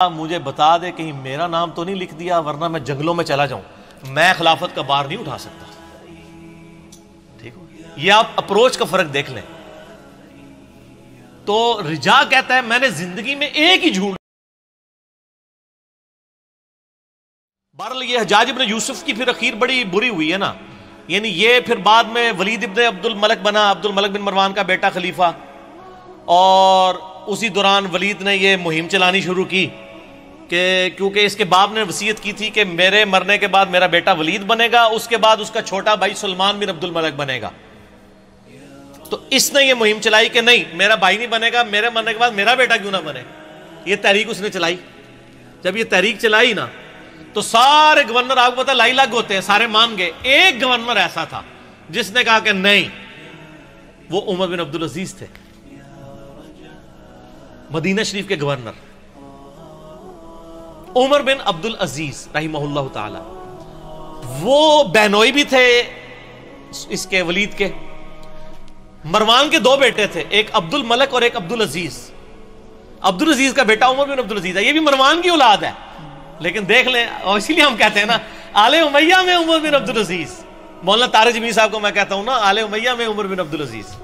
مجھے بتا دے کہیں میرا نام تو نہیں لکھ دیا ورنہ میں جنگلوں میں چلا جاؤں، میں خلافت کا بار نہیں اٹھا سکتا۔ ٹھیک ہو، یہ آپ اپروچ کا فرق دیکھ لیں۔ تو رجا کہتا ہے میں نے زندگی میں ایک ہی جھوٹ، بہرحال یہ حجاج ابن یوسف کی پھر اخیر بڑی بری ہوئی ہے نا، یعنی یہ پھر بعد میں ولید ابن عبد الملک بنا، عبد الملک بن مروان کا بیٹا خلیفہ، اور اسی دوران ولید نے یہ مہم چلانی شروع کی کہ کیونکہ اس کے باپ نے وصیت کی تھی کہ میرے مرنے کے بعد میرا بیٹا ولید بنے گا، اس کے بعد اس کا چھوٹا بھائی سلمان بن عبد الملک بنے گا۔ تو اس نے یہ مہم چلائی کہ نہیں میرا بھائی نہیں بنے گا، میرے مرنے کے بعد میرا بیٹا کیوں نہ بنے۔ یہ تحریک اس نے چلائی۔ جب یہ تحریک چلائی نا تو سارے گورنر آپ کو پتا لائی لگ ہوتے ہیں، سارے مان گئے۔ ایک گورنر ایسا تھا جس نے کہا کہ نہیں، وہ عمر بن عبدالعزیز تھے، مدینہ شریف کے گورنر عمر بن عبدالعزیز رحمہ اللہ تعالی۔ وہ بہنوئی بھی تھے اس کے ولید کے۔ مروان کے دو بیٹے تھے، ایک عبد الملک اور ایک عبدالعزیز۔ عبدالعزیز کا بیٹا عمر بن عبدالعزیز ہے، یہ بھی مروان کی اولاد ہے، لیکن دیکھ لیں، اور اسی لیے ہم کہتے ہیں نا آل امیہ میں عمر بن عبدالعزیز۔ مولانا طارق جمیل صاحب کو میں کہتا ہوں نا آل امیہ میں عمر بن عبدالعزیز۔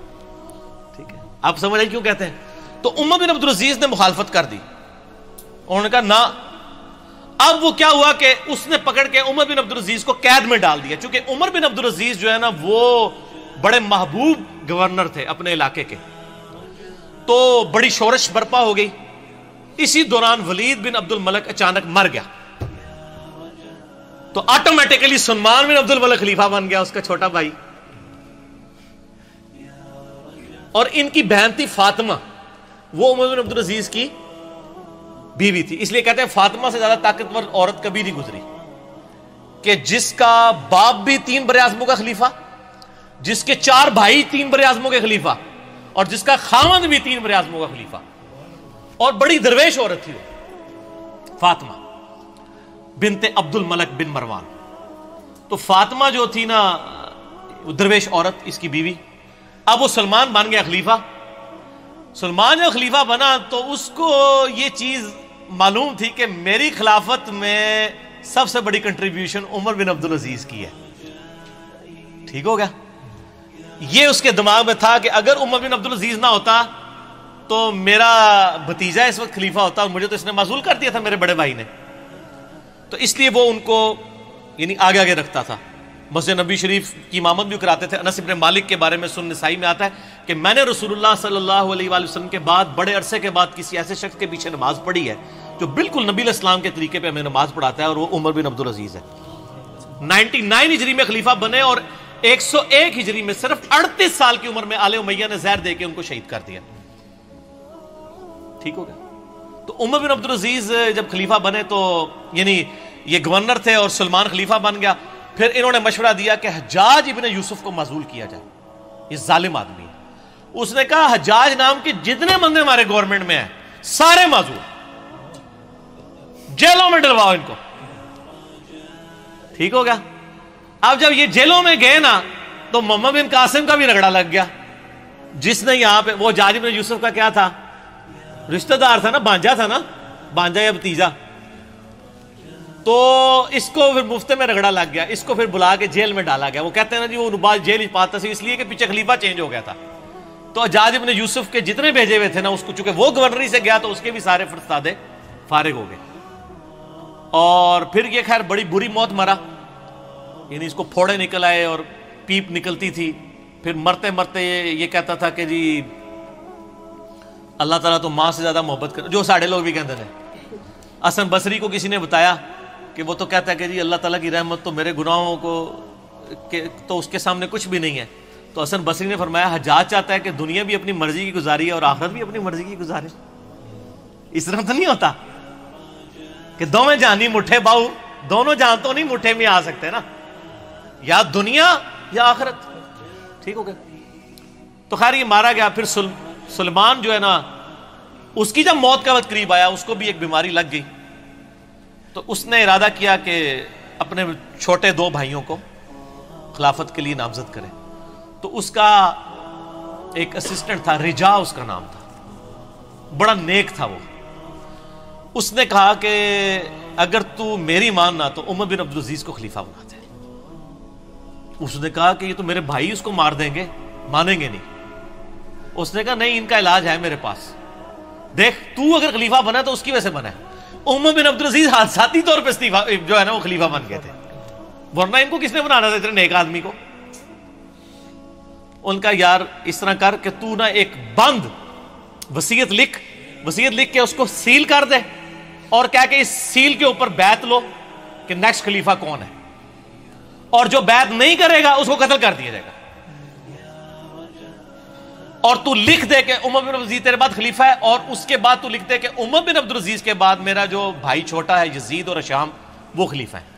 ٹھیک ہے، آپ سمجھ آئے کیوں کہتے ہیں؟ تو عمر بن عبدالعزیز نے مخالفت کر دی، انہوں نے کہا نہ۔ اب وہ کیا ہوا کہ اس نے پکڑ کے عمر بن عبدالعزیز کو قید میں ڈال دیا، چونکہ عمر بن عبدالعزیز جو ہے نا وہ بڑے محبوب گورنر تھے اپنے علاقے کے، تو بڑی شورش برپا ہو گئی۔ اسی دوران ولید بن عبد الملک اچانک مر گیا، تو آٹومیٹیکلی سلمان بن عبد الملک خلیفہ بن گیا، اس کا چھوٹا بھائی۔ اور ان کی بہن تھی فاطمہ، وہ عمر بن عبدالعزیز کی بیوی تھی۔ اس لیے کہتے ہیں فاطمہ سے زیادہ طاقتور عورت کبھی نہیں گزری، کہ جس کا باپ بھی 3 براعظموں کا خلیفہ، جس کے 4 بھائی 3 براعظموں کے خلیفہ، اور جس کا خاوند بھی 3 براعظموں کا خلیفہ، اور بڑی درویش عورت تھی وہ فاطمہ بنت عبد الملک بن مروان۔ تو فاطمہ جو تھی نا درویش عورت، اس کی بیوی، اب وہ سلمان بن گیا خلیفہ۔ سلمان جب خلیفہ بنا تو اس کو یہ چیز معلوم تھی کہ میری خلافت میں سب سے بڑی کنٹریبیوشن عمر بن عبدالعزیز کی ہے۔ ٹھیک ہو گیا، یہ اس کے دماغ میں تھا کہ اگر عمر بن عبدالعزیز نہ ہوتا تو میرا بھتیجا اس وقت خلیفہ ہوتا، اور مجھے تو اس نے معزول کر دیا تھا میرے بڑے بھائی نے۔ تو اس لیے وہ ان کو یعنی آگے آگے رکھتا تھا۔ مسجد نبی شریف کی امامت بھی کراتے تھے۔ انس بن مالک کے بارے میں سنن نسائی میں آتا ہے کہ میں نے رسول اللہ صلی اللہ علیہ وآلہ وسلم کے بعد بڑے عرصے کے بعد کسی ایسے شخص کے پیچھے نماز پڑھی ہے جو بالکل نبی علیہ السلام کے طریقے پہ ہمیں نماز پڑھاتا ہے، اور وہ عمر بن عبدالعزیز ہے۔ 99 ہجری میں خلیفہ بنے، اور 101 ہجری میں صرف 38 سال کی عمر میں آل امیہ نے زہر دے کے ان کو شہید کر دیا۔ ٹھیک ہو گیا۔ تو عمر بن عبدالعزیز جب خلیفہ بنے تو یعنی یہ گورنر تھے اور سلمان خلیفہ بن گیا۔ پھر انہوں نے مشورہ دیا کہ حجاج ابن یوسف کو معزول کیا جائے، یہ ظالم آدمی ہے۔ اس نے کہا حجاج نام کے جتنے بندے ہمارے گورنمنٹ میں ہیں سارے معزول، جیلوں میں ڈلواؤ ان کو۔ ٹھیک ہو گیا۔ اب جب یہ جیلوں میں گئے نا تو محمد بن قاسم کا بھی رگڑا لگ گیا، جس نے یہاں پہ وہ حجاج ابن یوسف کا کیا تھا، رشتہ دار تھا نا، بانجا تھا نا، بانجا یا بھتیجا۔ تو اس کو پھر مفتے میں رگڑا لگ گیا، اس کو پھر بلا کے جیل میں ڈالا گیا۔ وہ کہتے ہیں نا جی وہ نباز جیل ہی پاتا سی، اس لیے کہ پیچھے خلیفہ چینج ہو گیا تھا۔ تو حجاج ابن یوسف کے جتنے بھیجے ہوئے تھے نا، اس کو چونکہ وہ گورنری سے گیا تو اس کے بھی سارے فرستادے فارغ ہو گئے، اور پھر یہ خیر بڑی بری موت مرا، یعنی اس کو پھوڑے نکل آئے اور پیپ نکلتی تھی۔ پھر مرتے مرتے یہ کہتا تھا کہ جی اللہ تعالیٰ تو ماں سے زیادہ محبت کر، جو ساڑھے لوگ بھی کہتے تھے۔ حسن بصری کو کسی نے بتایا کہ وہ تو کہتا ہے کہ جی اللہ تعالیٰ کی رحمت تو میرے گناہوں کو تو اس کے سامنے کچھ بھی نہیں ہے۔ تو حسن بصری نے فرمایا حجاج چاہتا ہے کہ دنیا بھی اپنی مرضی کی گزاری ہے اور آخرت بھی اپنی مرضی کی گزارے۔ اس طرح تو نہیں ہوتا کہ دونوں جہانی مٹھے باؤ، دونوں جہاں تو نہیں مٹھے میں آ سکتے نا، یا دنیا یا آخرت۔ ٹھیک ہو گیا۔ تو خیر یہ مارا گیا۔ پھر سلمان جو ہے نا، اس کی جب موت کا وقت قریب آیا، اس کو بھی ایک بیماری لگ گئی، تو اس نے ارادہ کیا کہ اپنے چھوٹے 2 بھائیوں کو خلافت کے لیے نامزد کرے۔ تو اس کا ایک اسسٹنٹ تھا، رجا اس کا نام تھا، بڑا نیک تھا وہ۔ اس نے کہا کہ اگر تو میری ماننا تو عمر بن عبدالعزیز کو خلیفہ بنا دے۔ اس نے کہا کہ یہ تو میرے بھائی اس کو مار دیں گے، مانیں گے نہیں۔ اس نے کہا نہیں، ان کا علاج ہے میرے پاس، دیکھ تو اگر خلیفہ بنا تو اس کی وجہ سے بنا ہے۔ عمر بن عبدالعزیز حادثاتی طور پہ جو ہے نا وہ خلیفہ بن گئے تھے، ورنہ ان کو کس نے بنانا تھا اتنے نیک آدمی کو؟ ان کا یار اس طرح کر کہ تو نا ایک بند وصیت لکھ کے اس کو سیل کر دے، اور کہہ کہ اس سیل کے اوپر بیعت لو کہ نیکسٹ خلیفہ کون ہے، اور جو بیعت نہیں کرے گا اس کو قتل کر دیا جائے گا۔ اور تو لکھ دے کہ عمر بن عبدالعزیز تیرے بعد خلیفہ ہے، اور اس کے بعد تو لکھ دے کہ عمر بن عبدالعزیز کے بعد میرا جو بھائی چھوٹا ہے یزید اور اشام وہ خلیفہ ہے۔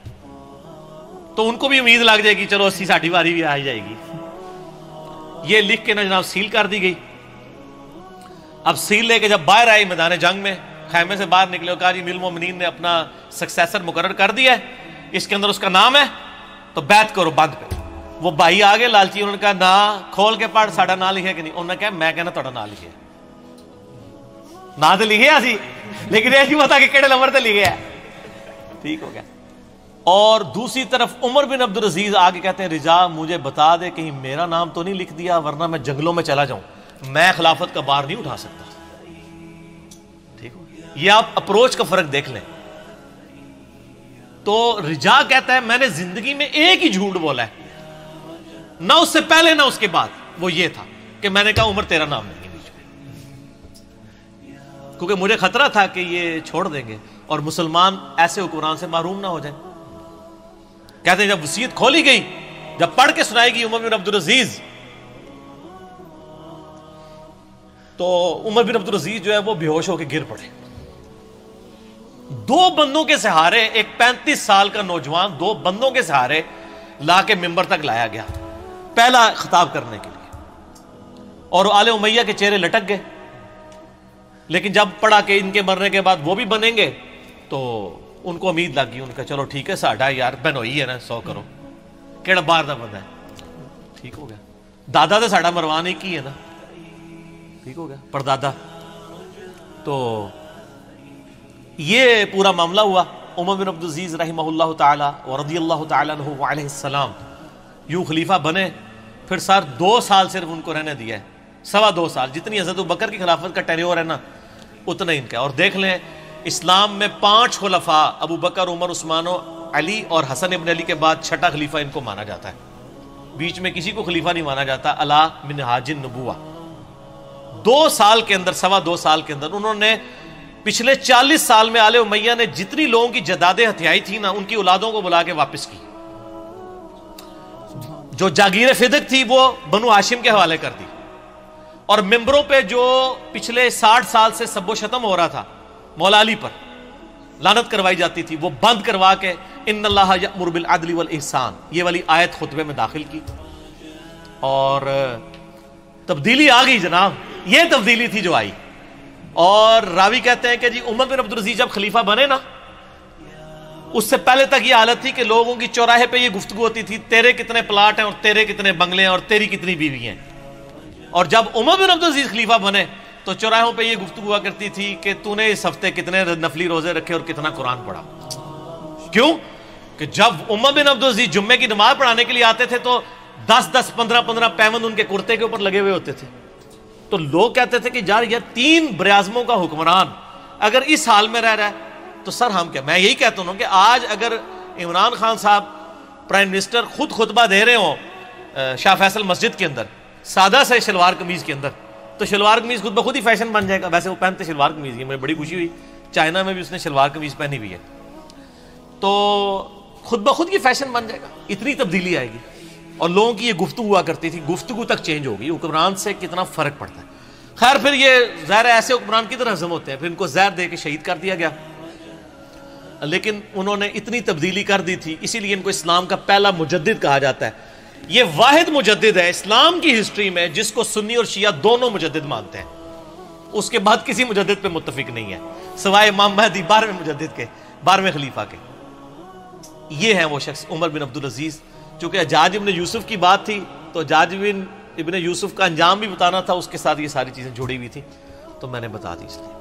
تو ان کو بھی امید لگ جائے گی چلو 80-60 باری بھی آ جائے گی۔ یہ لکھ کے نا جناب سیل کر دی گئی۔ اب سیل لے کے جب باہر آئی میدان جنگ میں، خیمے سے باہر نکلے اور کہا جی امیر المومنین نے اپنا سکسیسر مقرر کر دیا ہے، اس کے اندر اس کا نام ہے، تو بیعت کرو بند پہ۔ وہ بھائی آگے لالچی، انہوں نے کہا نا کھول کے پڑھ ساڑا نام لکھے کہ نہیں؟ انہوں نے کہا میں کہنا توڑا نام لکھے، نہ تو لکھے اسی لیکن یہ نہیں پتا کہ کیڑے نمبر تے لکھے ہے۔ ٹھیک ہو گیا۔ اور دوسری طرف عمر بن عبدالعزیز آگے کہتے ہیں رجا مجھے بتا دے کہیں میرا نام تو نہیں لکھ دیا، ورنہ میں جنگلوں میں چلا جاؤں، میں خلافت کا بار نہیں اٹھا سکتا۔ ٹھیک ہو، یہ آپ اپروچ کا فرق دیکھ لیں۔ تو رجا کہتا ہے میں نے زندگی میں ایک ہی جھوٹ بولا ہے، نہ اس سے پہلے نہ اس کے بعد، وہ یہ تھا کہ میں نے کہا عمر تیرا نام نہیں ہے بیچ میں، کیونکہ مجھے خطرہ تھا کہ یہ چھوڑ دیں گے اور مسلمان ایسے حکمران سے محروم نہ ہو جائیں۔ کہتے ہیں جب وصیت کھولی گئی، جب پڑھ کے سنائی گئی عمر بن عبدالعزیز، تو عمر بن عبدالعزیز جو ہے وہ بے ہوش ہو کے گر پڑے۔ دو بندوں کے سہارے، ایک 35 سال کا نوجوان 2 بندوں کے سہارے لا کے ممبر تک لایا گیا پہلا خطاب کرنے کے لیے، اور آل امیہ کے چہرے لٹک گئے۔ لیکن جب پڑھا کہ ان کے مرنے کے بعد وہ بھی بنیں گے تو ان کو امید لگ گئی، ان کا چلو ٹھیک ہے ساڈا یار بہنوئی ہے نا 100 کرو، کیڑا باہر دا بندہ ہے۔ ٹھیک ہو گیا، دادا تو ساڈا مروان ایک ہی ہے نا، ٹھیک ہو گیا، پردادا۔ تو یہ پورا معاملہ ہوا۔ عمر بن عبدالعزیز رحمہ اللہ تعالی ورضی اللہ تعالی عنہ وعلیہ السلام یوں خلیفہ بنے۔ پھر سر 2 سال صرف ان کو رہنے دیا ہے، 2.25 سال، جتنی حضرت ابوبکر کی خلافت کا ٹینیور ہے نا اتنا ان کا۔ اور دیکھ لیں اسلام میں 5 خلفاء ابوبکر، عمر، عثمان و علی اور حسن ابن علی کے بعد 6ٹھا خلیفہ ان کو مانا جاتا ہے، بیچ میں کسی کو خلیفہ نہیں مانا جاتا۔ علی منہاج النبوہ 2 سال کے اندر، 2.25 سال کے اندر انہوں نے پچھلے 40 سال میں آل امیہ نے جتنی لوگوں کی جدادیں ہتھیائی تھی نا ان کی اولادوں کو بلا کے واپس کی۔ جو جاگیر فدق تھی وہ بنو ہاشم کے حوالے کر دی، اور ممبروں پہ جو پچھلے 60 سال سے سب و شتم ہو رہا تھا مولا علی پر، لعنت کروائی جاتی تھی، وہ بند کروا کے ان اللہ یأمر بالعدل والاحسان یہ والی آیت خطبے میں داخل کی، اور تبدیلی آ گئی جناب۔ یہ تبدیلی تھی جو آئی۔ اور راوی کہتے ہیں کہ جی عمر بن عبدالعزیز جب خلیفہ بنے نا، اس سے پہلے تک یہ حالت تھی کہ لوگوں کی چوراہے پہ یہ گفتگو ہوتی تھی تیرے کتنے پلاٹ ہیں اور تیرے کتنے بنگلے ہیں اور تیری کتنی بیوی ہیں۔ اور جب عمر بن عبدالعزیز خلیفہ بنے تو چوراہوں پہ یہ گفتگو ہوا کرتی تھی کہ تو نے اس ہفتے کتنے نفلی روزے رکھے اور کتنا قرآن پڑھا۔ کیوں کہ جب عمر بن عبدالعزیز جمعے کی نماز پڑھانے کے لیے آتے تھے تو 10-10 15-15 پیوند ان کے کرتے کے اوپر لگے ہوئے ہوتے تھے۔ تو لوگ کہتے تھے کہ یار 3 براعظموں کا حکمران اگر اس حال میں رہ رہا ہے تو سر ہم کیا۔ میں یہی کہتا ہوں کہ آج اگر عمران خان صاحب پرائم منسٹر خود خطبہ دے رہے ہوں شاہ فیصل مسجد کے اندر سادہ سے شلوار قمیض کے اندر، تو شلوار قمیض خود بخود ہی فیشن بن جائے گا۔ ویسے وہ پہنتے شلوار قمیض ہی، مجھے بڑی خوشی ہوئی چائنا میں بھی اس نے شلوار قمیض پہنی ہوئی ہے، تو خود بخود کی فیشن بن جائے گا، اتنی تبدیلی آئے گی۔ اور لوگوں کی یہ گفتگو ہوا کرتی تھی، گفتگو تک چینج ہوگی، حکمران سے کتنا فرق پڑتا ہے۔ خیر پھر یہ ظاہر ایسے حکمران کی طرح ہضم ہوتے ہیں، پھر ان کو زہر دے کے شہید کر دیا گیا، لیکن انہوں نے اتنی تبدیلی کر دی تھی، اسی لیے ان کو اسلام کا پہلا مجدد کہا جاتا ہے۔ یہ واحد مجدد ہے اسلام کی ہسٹری میں جس کو سنی اور شیعہ دونوں مجدد مانتے ہیں، اس کے بعد کسی مجدد پہ متفق نہیں ہے سوائے امام مہدی 12ویں مجدد کے، 12ویں خلیفہ کے۔ یہ ہیں وہ شخص عمر بن عبدالعزیز۔ چونکہ حجاج ابن یوسف کی بات تھی تو حجاج ابن یوسف کا انجام بھی بتانا تھا، اس کے ساتھ یہ ساری چیزیں جڑی ہوئی تھیں، تو میں نے بتا دی اس لیے۔